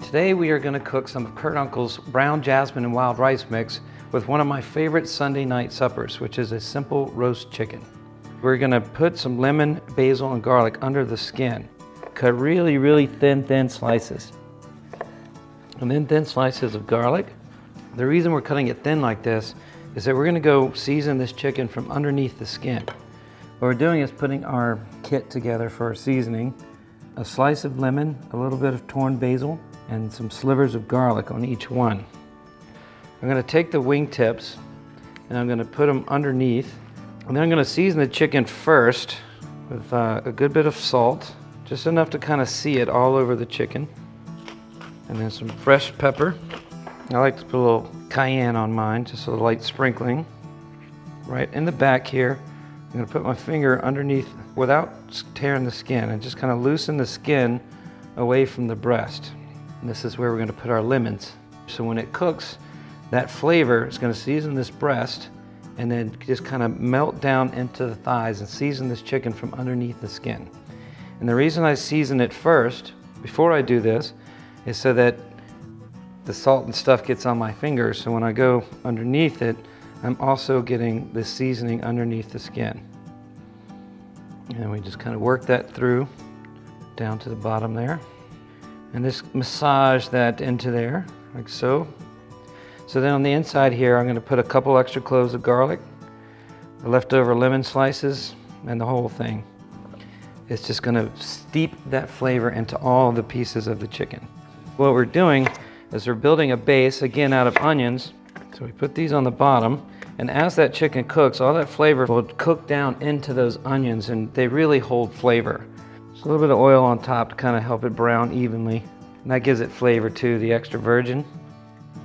Today we are going to cook some of Kurt Uncle's brown jasmine and wild rice mix with one of my favorite Sunday night suppers, which is a simple roast chicken. We're going to put some lemon, basil, and garlic under the skin. Cut really thin slices. And then thin slices of garlic. The reason we're cutting it thin like this is that we're going to go season this chicken from underneath the skin. What we're doing is putting our kit together for our seasoning. A slice of lemon, a little bit of torn basil, and some slivers of garlic on each one. I'm going to take the wing tips and I'm going to put them underneath. And then I'm going to season the chicken first with a good bit of salt, just enough to kind of see it all over the chicken. And then some fresh pepper. I like to put a little cayenne on mine, just a light sprinkling. Right in the back here, I'm going to put my finger underneath without tearing the skin and just kind of loosen the skin away from the breast. And this is where we're going to put our lemons. So when it cooks, that flavor is going to season this breast and then just kind of melt down into the thighs and season this chicken from underneath the skin. And the reason I season it first, before I do this, is so that the salt and stuff gets on my fingers. So when I go underneath it, I'm also getting the seasoning underneath the skin. And we just kind of work that through down to the bottom there. And just massage that into there, like so. So then on the inside here, I'm going to put a couple extra cloves of garlic, the leftover lemon slices, and the whole thing. It's just going to steep that flavor into all the pieces of the chicken. What we're doing is we're building a base, again, out of onions. So we put these on the bottom, and as that chicken cooks, all that flavor will cook down into those onions, and they really hold flavor. Just a little bit of oil on top to kind of help it brown evenly. And that gives it flavor too, the extra virgin.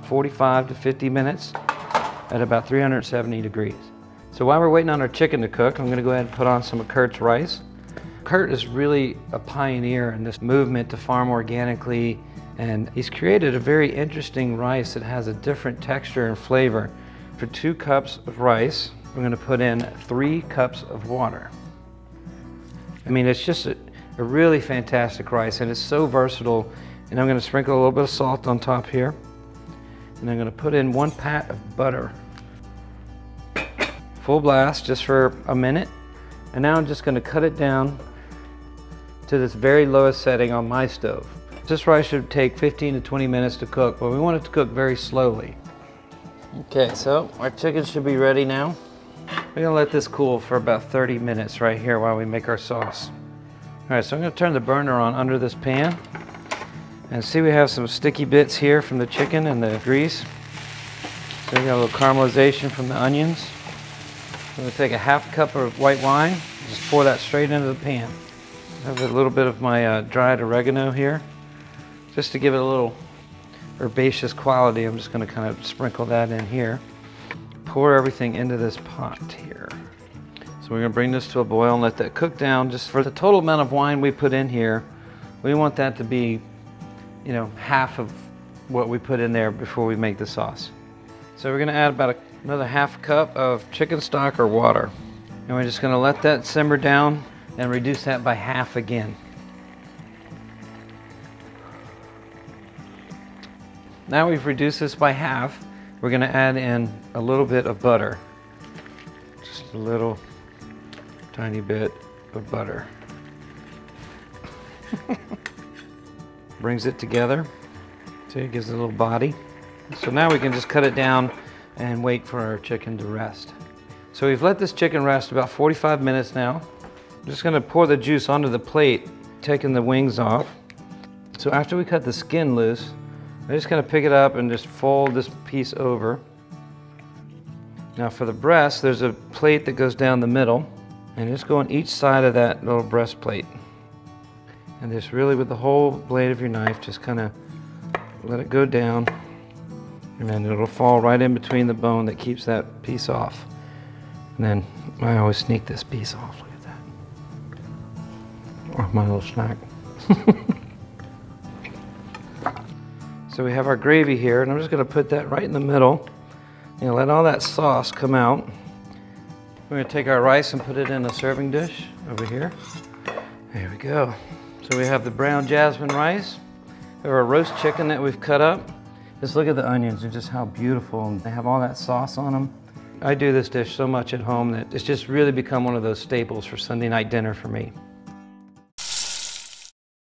45 to 50 minutes at about 370 degrees. So while we're waiting on our chicken to cook, I'm going to go ahead and put on some of Kurt's rice. Kurt is really a pioneer in this movement to farm organically, and he's created a very interesting rice that has a different texture and flavor. For 2 cups of rice, we're going to put in 3 cups of water. I mean, it's just a really fantastic rice, and it's so versatile. And I'm going to sprinkle a little bit of salt on top here. And I'm going to put in 1 pat of butter. Full blast just for a minute. And now I'm just going to cut it down to this very lowest setting on my stove. This rice should take 15 to 20 minutes to cook, but we want it to cook very slowly. Okay, so our chicken should be ready now. We're going to let this cool for about 30 minutes right here while we make our sauce. All right, so I'm going to turn the burner on under this pan. And see, we have some sticky bits here from the chicken and the grease. So we got a little caramelization from the onions. I'm going to take a ½ cup of white wine, just pour that straight into the pan. I have a little bit of my dried oregano here, just to give it a little herbaceous quality. I'm just going to kind of sprinkle that in here. Pour everything into this pot here. So we're going to bring this to a boil and let that cook down. Just for the total amount of wine we put in here, we want that to be, you know, half of what we put in there before we make the sauce. So we're going to add about another ½ cup of chicken stock or water. And we're just going to let that simmer down and reduce that by half again. Now we've reduced this by half, we're going to add in a little bit of butter. Just a little tiny bit of butter. Brings it together. See, it gives it a little body. So now we can just cut it down and wait for our chicken to rest. So we've let this chicken rest about 45 minutes now. I'm just going to pour the juice onto the plate, taking the wings off. So after we cut the skin loose, I'm just going to pick it up and just fold this piece over. Now for the breast, there's a plate that goes down the middle, and just go on each side of that little breast plate. And just really with the whole blade of your knife, just kind of let it go down, and then it'll fall right in between the bone that keeps that piece off. And then I always sneak this piece off. Look at that. Oh, my little snack. So we have our gravy here, and I'm just going to put that right in the middle and let all that sauce come out. We're going to take our rice and put it in a serving dish over here. There we go. So we have the brown jasmine rice, Our roast chicken that we've cut up. Just look at the onions and just how beautiful, and they have all that sauce on them. I do this dish so much at home that it's just really become one of those staples for Sunday night dinner for me.